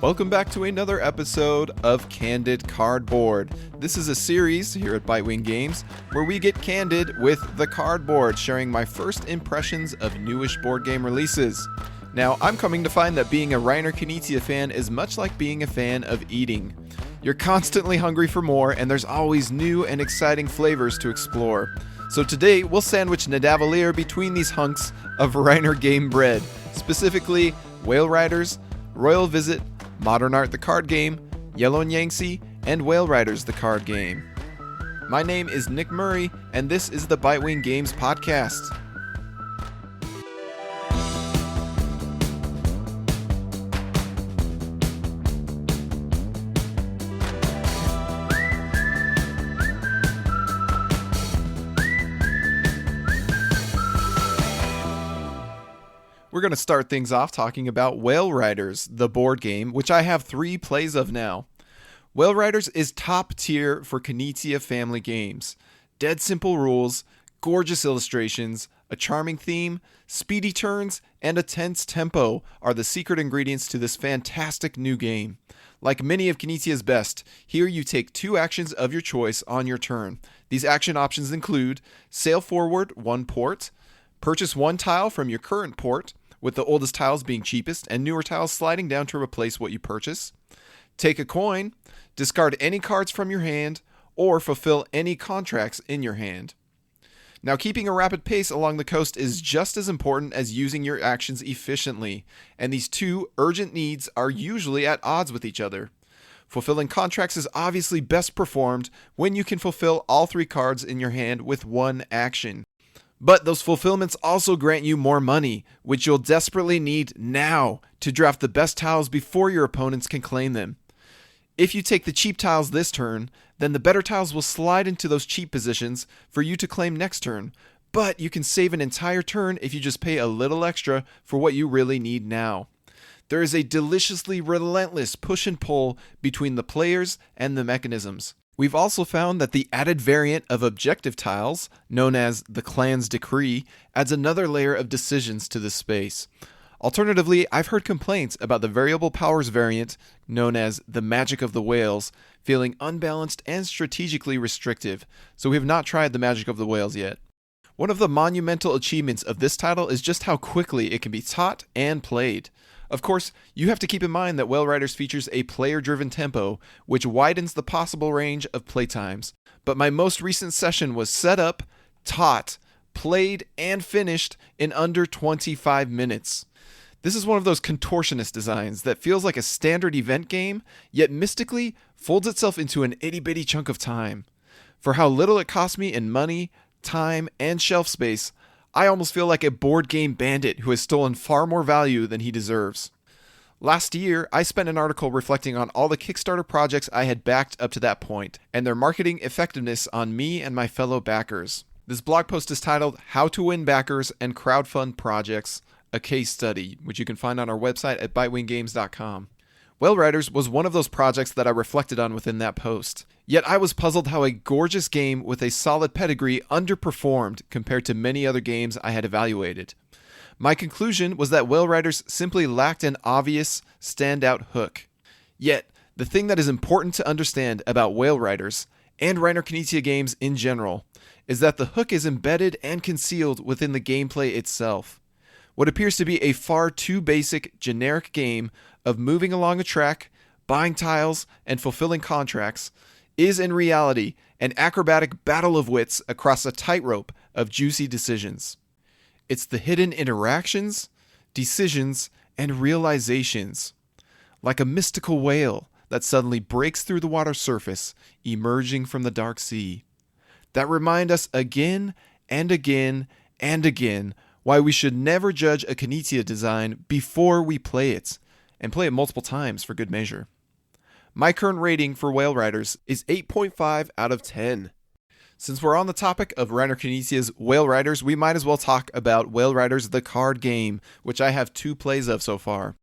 Welcome back to another episode of Candid Cardboard. This is a series here at Bitewing Games where we get candid with the cardboard, sharing my first impressions of newish board game releases. Now, I'm coming to find that being a Reiner Knizia fan is much like being a fan of eating. You're constantly hungry for more, and there's always new and exciting flavors to explore. So today, we'll sandwich Nidavellir between these hunks of Reiner game bread, specifically Whale Riders, Royal Visit, Modern Art the card game, Yellow and Yangtze, and Whale Riders the card game. My name is Nick Murray, and this is the Bitewing Games podcast. We're going to start things off talking about Whale Riders, the board game, which I have 3 plays of now. Whale Riders is top tier for Knizia family games. Dead simple rules, gorgeous illustrations, a charming theme, speedy turns, and a tense tempo are the secret ingredients to this fantastic new game. Like many of Knizia's best, here you take 2 actions of your choice on your turn. These action options include sail forward 1 port, purchase 1 tile from your current port, with the oldest tiles being cheapest and newer tiles sliding down to replace what you purchase. Take a coin, discard any cards from your hand, or fulfill any contracts in your hand. Now, keeping a rapid pace along the coast is just as important as using your actions efficiently, and these 2 urgent needs are usually at odds with each other. Fulfilling contracts is obviously best performed when you can fulfill all 3 cards in your hand with 1 action. But those fulfillments also grant you more money, which you'll desperately need now to draft the best tiles before your opponents can claim them. If you take the cheap tiles this turn, then the better tiles will slide into those cheap positions for you to claim next turn, but you can save an entire turn if you just pay a little extra for what you really need now. There is a deliciously relentless push and pull between the players and the mechanisms. We've also found that the added variant of objective tiles, known as the Clan's Decree, adds another layer of decisions to this space. Alternatively, I've heard complaints about the variable powers variant, known as the Magic of the Whales, feeling unbalanced and strategically restrictive, so we have not tried the Magic of the Whales yet. One of the monumental achievements of this title is just how quickly it can be taught and played. Of course, you have to keep in mind that Whale Riders features a player-driven tempo, which widens the possible range of playtimes. But my most recent session was set up, taught, played, and finished in under 25 minutes. This is one of those contortionist designs that feels like a standard event game, yet mystically folds itself into an itty-bitty chunk of time. For how little it cost me in money, time, and shelf space, I almost feel like a board game bandit who has stolen far more value than he deserves. Last year, I spent an article reflecting on all the Kickstarter projects I had backed up to that point, and their marketing effectiveness on me and my fellow backers. This blog post is titled How to Win Backers and Crowdfund Projects, a Case Study, which you can find on our website at bitewinggames.com. Whale Riders was one of those projects that I reflected on within that post. Yet I was puzzled how a gorgeous game with a solid pedigree underperformed compared to many other games I had evaluated. My conclusion was that Whale Riders simply lacked an obvious, standout hook. Yet, the thing that is important to understand about Whale Riders, and Reiner Knizia games in general, is that the hook is embedded and concealed within the gameplay itself. What appears to be a far too basic, generic game of moving along a track, buying tiles, and fulfilling contracts is in reality an acrobatic battle of wits across a tightrope of juicy decisions. It's the hidden interactions, decisions, and realizations, like a mystical whale that suddenly breaks through the water surface, emerging from the dark sea, that remind us again and again and again why we should never judge a Knizia design before we play it, and play it multiple times for good measure. My current rating for Whale Riders is 8.5 out of 10. Since we're on the topic of Reiner Knizia's Whale Riders, we might as well talk about Whale Riders the card game, which I have 2 plays of so far.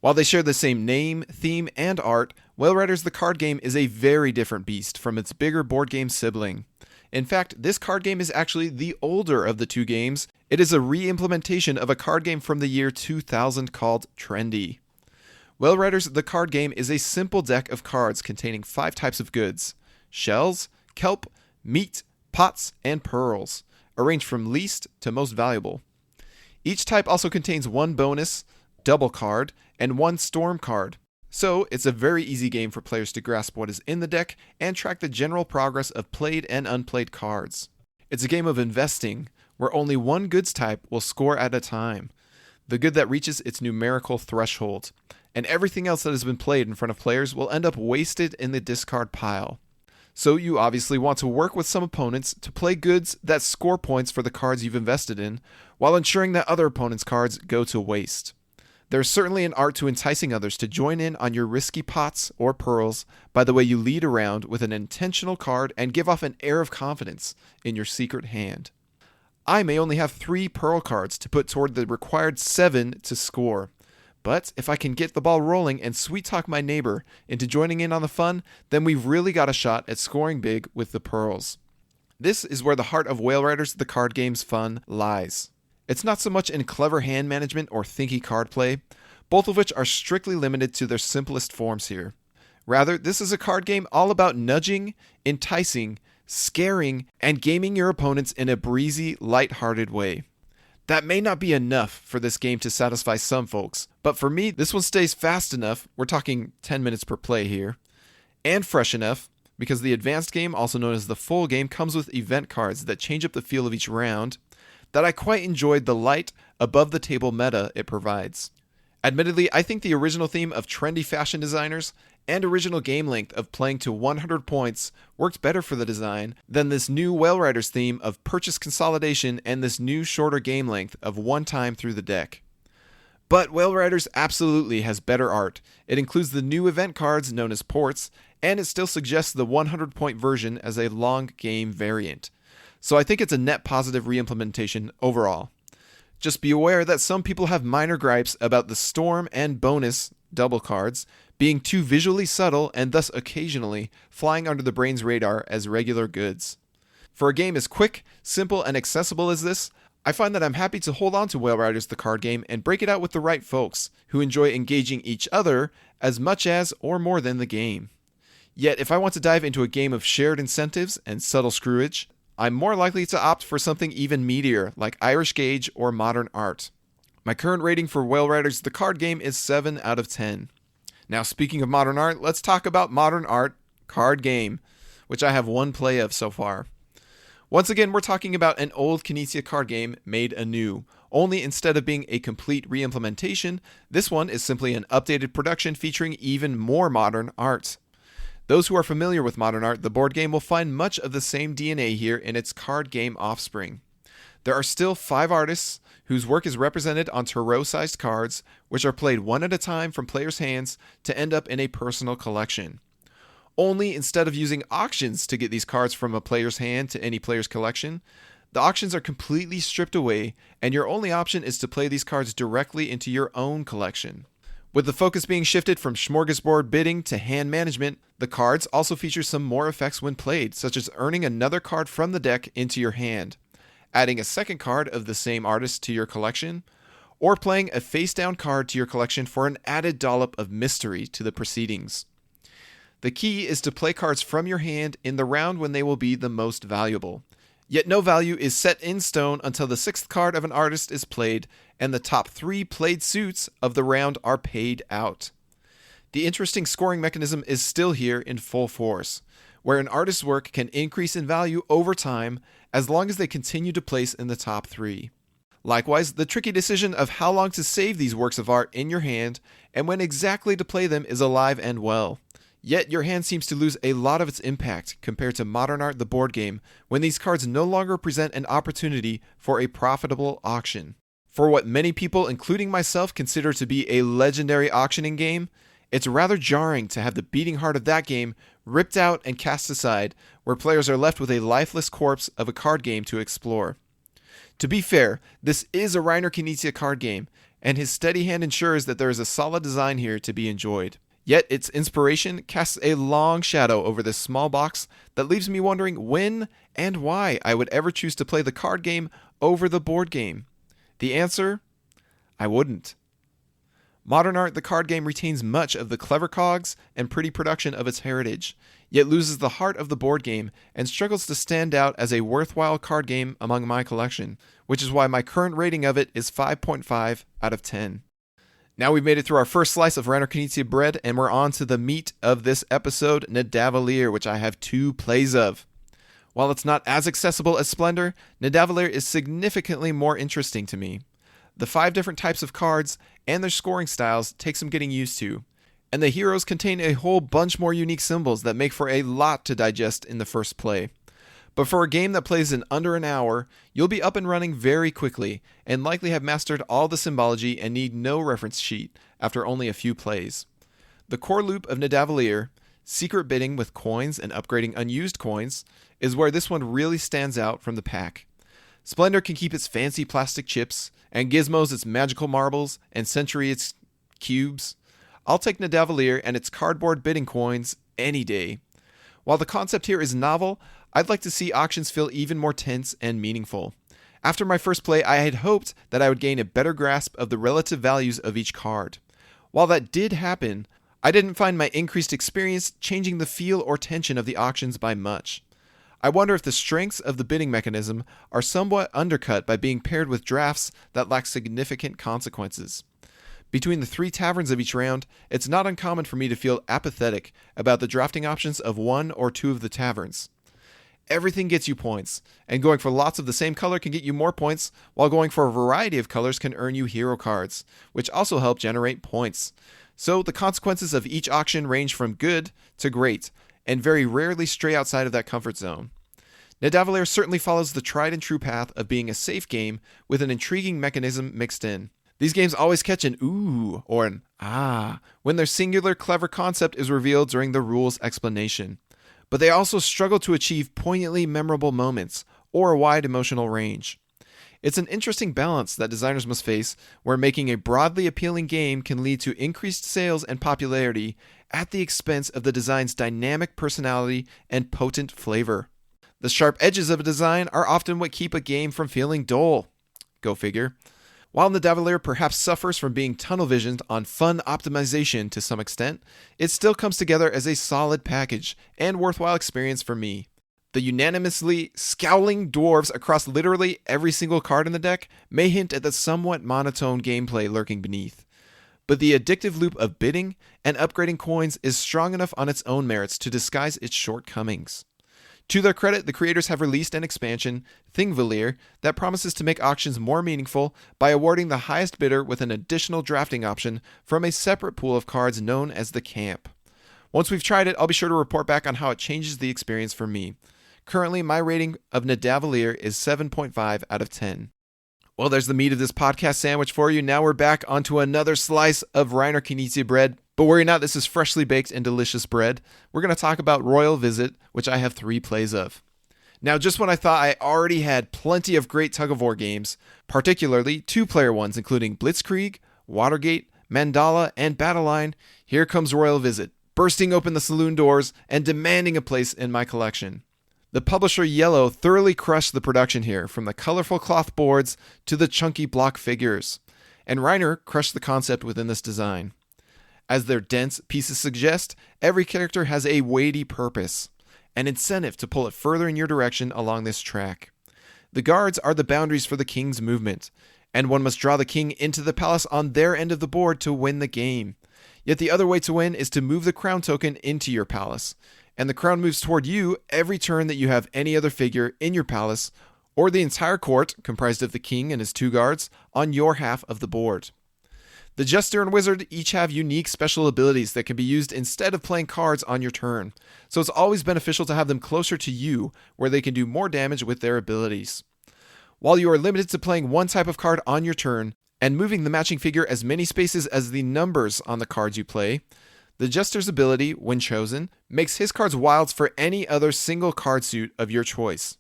While they share the same name, theme, and art, Whale Riders the card game is a very different beast from its bigger board game sibling. In fact, this card game is actually the older of the 2 games. It is a re-implementation of a card game from the year 2000 called Trendy. Whale Riders, the card game, is a simple deck of cards containing 5 types of goods: shells, kelp, meat, pots, and pearls, arranged from least to most valuable. Each type also contains 1 bonus, double card, and 1 storm card. So it's a very easy game for players to grasp what is in the deck and track the general progress of played and unplayed cards. It's a game of investing, where only 1 goods type will score at a time, the good that reaches its numerical threshold, and everything else that has been played in front of players will end up wasted in the discard pile. So you obviously want to work with some opponents to play goods that score points for the cards you've invested in, while ensuring that other opponents' cards go to waste. There's certainly an art to enticing others to join in on your risky pots or pearls by the way you lead around with an intentional card and give off an air of confidence in your secret hand. I may only have 3 pearl cards to put toward the required 7 to score, but if I can get the ball rolling and sweet talk my neighbor into joining in on the fun, then we've really got a shot at scoring big with the pearls. This is where the heart of Whale Riders, the card game's fun, lies. It's not so much in clever hand management or thinky card play, both of which are strictly limited to their simplest forms here. Rather, this is a card game all about nudging, enticing, scaring, and gaming your opponents in a breezy, light-hearted way. That may not be enough for this game to satisfy some folks, but for me, this one stays fast enough, we're talking 10 minutes per play here, and fresh enough, because the advanced game, also known as the full game, comes with event cards that change up the feel of each round, that I quite enjoyed the light, above-the-table meta it provides. Admittedly, I think the original theme of trendy fashion designers and original game length of playing to 100 points worked better for the design than this new Whale Riders theme of purchase consolidation and this new shorter game length of 1 time through the deck. But Whale Riders absolutely has better art. It includes the new event cards known as ports, and it still suggests the 100-point version as a long game variant. So I think it's a net positive reimplementation overall. Just be aware that some people have minor gripes about the storm and bonus double cards being too visually subtle and thus occasionally flying under the brain's radar as regular goods. For a game as quick, simple, and accessible as this, I find that I'm happy to hold on to Whale Riders the card game and break it out with the right folks who enjoy engaging each other as much as or more than the game. Yet if I want to dive into a game of shared incentives and subtle screwage, I'm more likely to opt for something even meatier, like Irish Gauge or Modern Art. My current rating for Whale Riders the card game is 7 out of 10. Now speaking of Modern Art, let's talk about Modern Art card game, which I have 1 play of so far. Once again, we're talking about an old Knizia card game made anew, only instead of being a complete re-implementation, this one is simply an updated production featuring even more modern art. Those who are familiar with Modern Art, the board game, will find much of the same DNA here in its card game offspring. There are still 5 artists whose work is represented on tarot-sized cards, which are played 1 at a time from players' hands to end up in a personal collection. Only instead of using auctions to get these cards from a player's hand to any player's collection, the auctions are completely stripped away, and your only option is to play these cards directly into your own collection. With the focus being shifted from smorgasbord bidding to hand management, the cards also feature some more effects when played, such as earning another card from the deck into your hand, adding a second card of the same artist to your collection, or playing a face-down card to your collection for an added dollop of mystery to the proceedings. The key is to play cards from your hand in the round when they will be the most valuable. Yet no value is set in stone until the 6th card of an artist is played and the top 3 played suits of the round are paid out. The interesting scoring mechanism is still here in full force, where an artist's work can increase in value over time as long as they continue to place in the top 3. Likewise, the tricky decision of how long to save these works of art in your hand and when exactly to play them is alive and well. Yet your hand seems to lose a lot of its impact compared to Modern Art the board game when these cards no longer present an opportunity for a profitable auction. For what many people, including myself, consider to be a legendary auctioning game, it's rather jarring to have the beating heart of that game ripped out and cast aside, where players are left with a lifeless corpse of a card game to explore. To be fair, this is a Reiner Knizia card game, and his steady hand ensures that there is a solid design here to be enjoyed. Yet its inspiration casts a long shadow over this small box that leaves me wondering when and why I would ever choose to play the card game over the board game. The answer? I wouldn't. Modern art, the card game retains much of the clever cogs and pretty production of its heritage, yet loses the heart of the board game and struggles to stand out as a worthwhile card game among my collection, which is why my current rating of it is 5.5 out of 10. Now we've made it through our first slice of Reiner Knizia bread, and we're on to the meat of this episode, Nidavellir, which I have 2 plays of. While it's not as accessible as Splendor, Nidavellir is significantly more interesting to me. The 5 different types of cards and their scoring styles take some getting used to, and the heroes contain a whole bunch more unique symbols that make for a lot to digest in the first play. But for a game that plays in under an hour, you'll be up and running very quickly and likely have mastered all the symbology and need no reference sheet after only a few plays. The core loop of Nidavellir, secret bidding with coins and upgrading unused coins, is where this one really stands out from the pack. Splendor can keep its fancy plastic chips, and Gizmos its magical marbles, and Century its cubes. I'll take Nidavellir and its cardboard bidding coins any day. While the concept here is novel, I'd like to see auctions feel even more tense and meaningful. After my first play, I had hoped that I would gain a better grasp of the relative values of each card. While that did happen, I didn't find my increased experience changing the feel or tension of the auctions by much. I wonder if the strengths of the bidding mechanism are somewhat undercut by being paired with drafts that lack significant consequences. Between the 3 taverns of each round, it's not uncommon for me to feel apathetic about the drafting options of 1 or 2 of the taverns. Everything gets you points, and going for lots of the same color can get you more points, while going for a variety of colors can earn you hero cards, which also help generate points. So the consequences of each auction range from good to great, and very rarely stray outside of that comfort zone. Nidavellir certainly follows the tried and true path of being a safe game with an intriguing mechanism mixed in. These games always catch an ooh or an ah when their singular clever concept is revealed during the rules explanation. But they also struggle to achieve poignantly memorable moments or a wide emotional range. It's an interesting balance that designers must face, where making a broadly appealing game can lead to increased sales and popularity at the expense of the design's dynamic personality and potent flavor. The sharp edges of a design are often what keep a game from feeling dull. Go figure. While Nidavellir perhaps suffers from being tunnel-visioned on fun optimization to some extent, it still comes together as a solid package and worthwhile experience for me. The unanimously scowling dwarves across literally every single card in the deck may hint at the somewhat monotone gameplay lurking beneath. But the addictive loop of bidding and upgrading coins is strong enough on its own merits to disguise its shortcomings. To their credit, the creators have released an expansion, Thingvellir, that promises to make auctions more meaningful by awarding the highest bidder with an additional drafting option from a separate pool of cards known as the Camp. Once we've tried it, I'll be sure to report back on how it changes the experience for me. Currently, my rating of Nidavellir is 7.5 out of 10. Well, there's the meat of this podcast sandwich for you. Now we're back onto another slice of Reiner Knizia bread. But worry not, this is freshly baked and delicious bread. We're going to talk about Royal Visit, which I have 3 plays of. Now, just when I thought I already had plenty of great tug-of-war games, particularly 2-player ones including Blitzkrieg, Watergate, Mandala, and Battleline, here comes Royal Visit, bursting open the saloon doors and demanding a place in my collection. The publisher Yellow thoroughly crushed the production here, from the colorful cloth boards to the chunky block figures, and Reiner crushed the concept within this design. As their dense pieces suggest, every character has a weighty purpose, an incentive to pull it further in your direction along this track. The guards are the boundaries for the king's movement, and one must draw the king into the palace on their end of the board to win the game. Yet the other way to win is to move the crown token into your palace, and the crown moves toward you every turn that you have any other figure in your palace, or the entire court, comprised of the king and his 2 guards, on your half of the board. The Jester and Wizard each have unique special abilities that can be used instead of playing cards on your turn, so it's always beneficial to have them closer to you, where they can do more damage with their abilities. While you are limited to playing one type of card on your turn, and moving the matching figure as many spaces as the numbers on the cards you play, the Jester's ability, when chosen, makes his cards wilds for any other single card suit of your choice.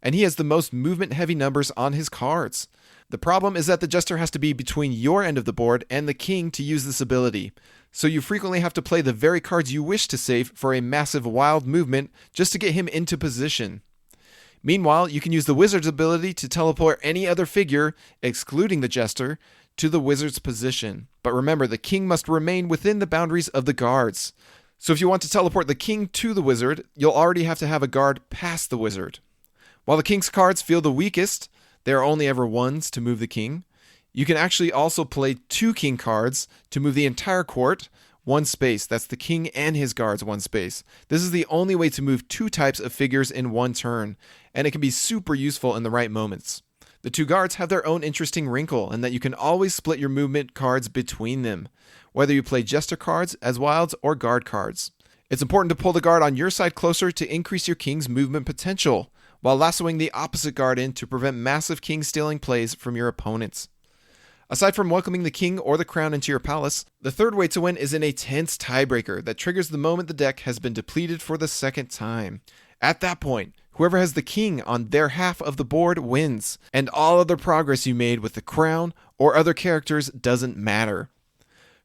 And he has the most movement-heavy numbers on his cards. The problem is that the Jester has to be between your end of the board and the king to use this ability, so you frequently have to play the very cards you wish to save for a massive wild movement just to get him into position. Meanwhile, you can use the Wizard's ability to teleport any other figure, excluding the Jester, to the wizard's position. But remember, the king must remain within the boundaries of the guards. So if you want to teleport the king to the wizard, you'll already have to have a guard past the wizard. While the king's cards feel the weakest, there are only ever ones to move the king. You can actually also play 2 king cards to move the entire court 1 space. That's the king and his guards 1 space. This is the only way to move 2 types of figures in 1 turn, and it can be super useful in the right moments. The 2 guards have their own interesting wrinkle in that you can always split your movement cards between them, whether you play Jester cards as wilds or guard cards. It's important to pull the guard on your side closer to increase your king's movement potential, while lassoing the opposite guard in to prevent massive king stealing plays from your opponents. Aside from welcoming the king or the crown into your palace, the third way to win is in a tense tiebreaker that triggers the moment the deck has been depleted for the second time. At that point, whoever has the king on their half of the board wins, and all other progress you made with the crown or other characters doesn't matter.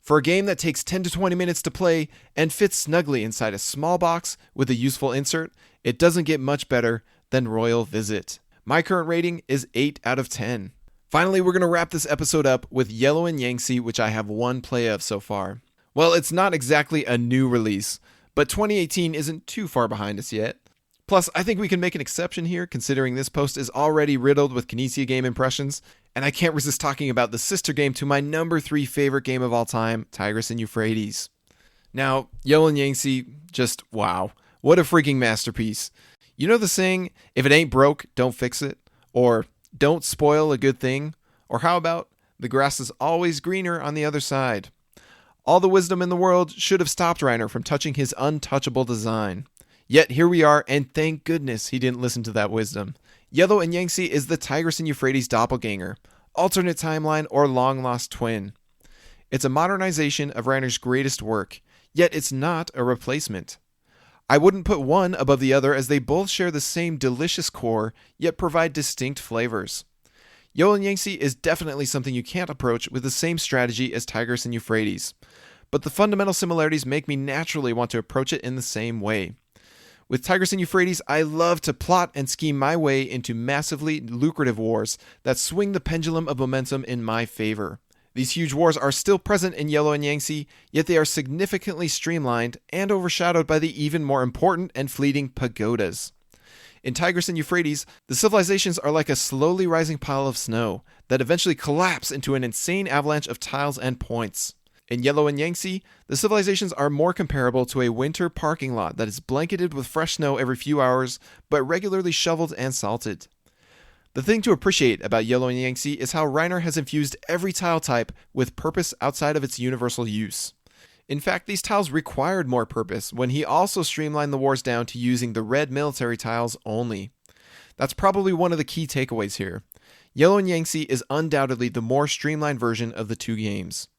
For a game that takes 10 to 20 minutes to play and fits snugly inside a small box with a useful insert, it doesn't get much better than Royal Visit. My current rating is 8 out of 10. Finally, we're going to wrap this episode up with Yellow and Yangtze, which I have 1 play of so far. Well, it's not exactly a new release, but 2018 isn't too far behind us yet. Plus, I think we can make an exception here, considering this post is already riddled with Knizia game impressions, and I can't resist talking about the sister game to my number 3 favorite game of all time, Tigris and Euphrates. Now, Yellow and Yangtze, just wow. What a freaking masterpiece. You know the saying, if it ain't broke, don't fix it? Or, don't spoil a good thing? Or how about, the grass is always greener on the other side? All the wisdom in the world should have stopped Reiner from touching his untouchable design. Yet here we are, and thank goodness he didn't listen to that wisdom. Yellow and Yangtze is the Tigris and Euphrates doppelganger, alternate timeline, or long-lost twin. It's a modernization of Reiner's greatest work, yet it's not a replacement. I wouldn't put one above the other as they both share the same delicious core, yet provide distinct flavors. Yellow and Yangtze is definitely something you can't approach with the same strategy as Tigris and Euphrates, but the fundamental similarities make me naturally want to approach it in the same way. With Tigris and Euphrates, I love to plot and scheme my way into massively lucrative wars that swing the pendulum of momentum in my favor. These huge wars are still present in Yellow and Yangtze, yet they are significantly streamlined and overshadowed by the even more important and fleeting pagodas. In Tigris and Euphrates, the civilizations are like a slowly rising pile of snow that eventually collapse into an insane avalanche of tiles and points. In Yellow and Yangtze, the civilizations are more comparable to a winter parking lot that is blanketed with fresh snow every few hours, but regularly shoveled and salted. The thing to appreciate about Yellow and Yangtze is how Reiner has infused every tile type with purpose outside of its universal use. In fact, these tiles required more purpose when he also streamlined the wars down to using the red military tiles only. That's probably one of the key takeaways here. Yellow and Yangtze is undoubtedly the more streamlined version of the 2 games.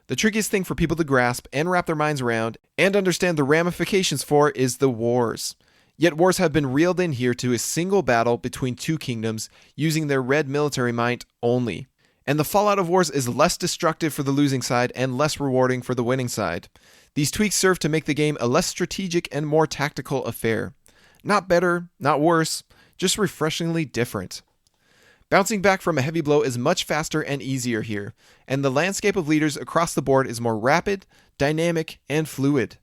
The trickiest thing for people to grasp and wrap their minds around and understand the ramifications for is the wars. Yet wars have been reeled in here to a single battle between 2 kingdoms using their red military might only. And the fallout of wars is less destructive for the losing side and less rewarding for the winning side. These tweaks serve to make the game a less strategic and more tactical affair. Not better, not worse, just refreshingly different. Bouncing back from a heavy blow is much faster and easier here, and the landscape of leaders across the board is more rapid, dynamic, and fluid.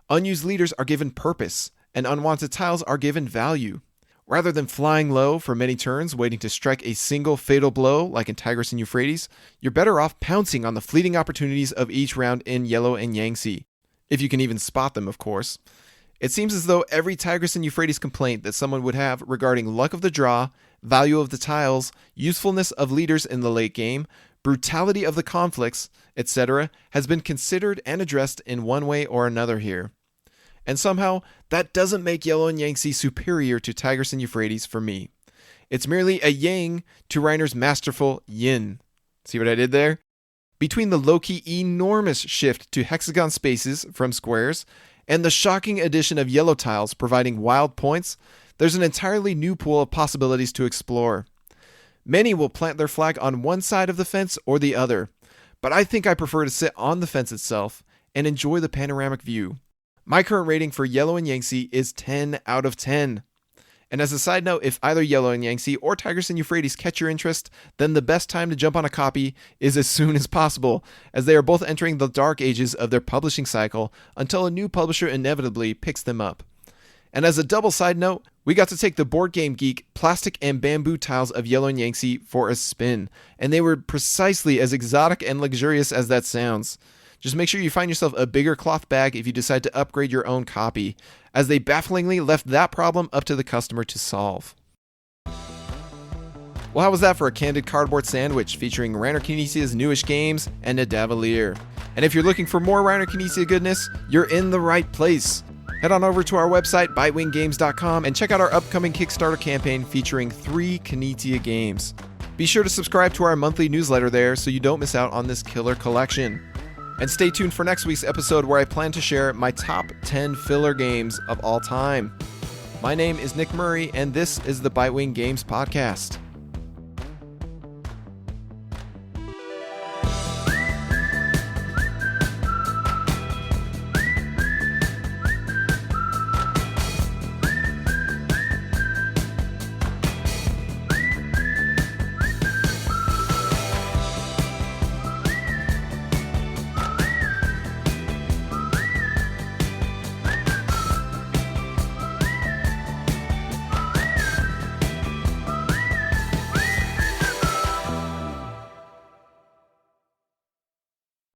Unused leaders are given purpose, and unwanted tiles are given value. Rather than flying low for many turns waiting to strike a single fatal blow like in Tigris and Euphrates, you're better off pouncing on the fleeting opportunities of each round in Yellow and Yangtze. If you can even spot them, of course. It seems as though every Tigris and Euphrates complaint that someone would have regarding luck of the draw, value of the tiles, usefulness of leaders in the late game, brutality of the conflicts, etc., has been considered and addressed in one way or another here. And somehow, that doesn't make Yellow and Yangtze superior to Tigris and Euphrates for me. It's merely a yang to Reiner's masterful yin. See what I did there? Between the low-key enormous shift to hexagon spaces from squares, and the shocking addition of yellow tiles providing wild points, there's an entirely new pool of possibilities to explore. Many will plant their flag on one side of the fence or the other, but I think I prefer to sit on the fence itself and enjoy the panoramic view. My current rating for Yellow and Yangtze is 10 out of 10. And as a side note, if either Yellow and Yangtze or Tigris and Euphrates catch your interest, then the best time to jump on a copy is as soon as possible, as they are both entering the dark ages of their publishing cycle until a new publisher inevitably picks them up. And as a double side note, we got to take the Board Game Geek plastic and bamboo tiles of Yellow and Yangtze for a spin, and they were precisely as exotic and luxurious as that sounds. Just make sure you find yourself a bigger cloth bag if you decide to upgrade your own copy, as they bafflingly left that problem up to the customer to solve. Well, how was that for a candid cardboard sandwich featuring Reiner Knizia's newish games and Nidavellir? And if you're looking for more Reiner Knizia goodness, you're in the right place. Head on over to our website, bitewinggames.com, and check out our upcoming Kickstarter campaign featuring 3 Knizia games. Be sure to subscribe to our monthly newsletter there so you don't miss out on this killer collection. And stay tuned for next week's episode where I plan to share my top 10 filler games of all time. My name is Nick Murray, and this is the Bitewing Games Podcast.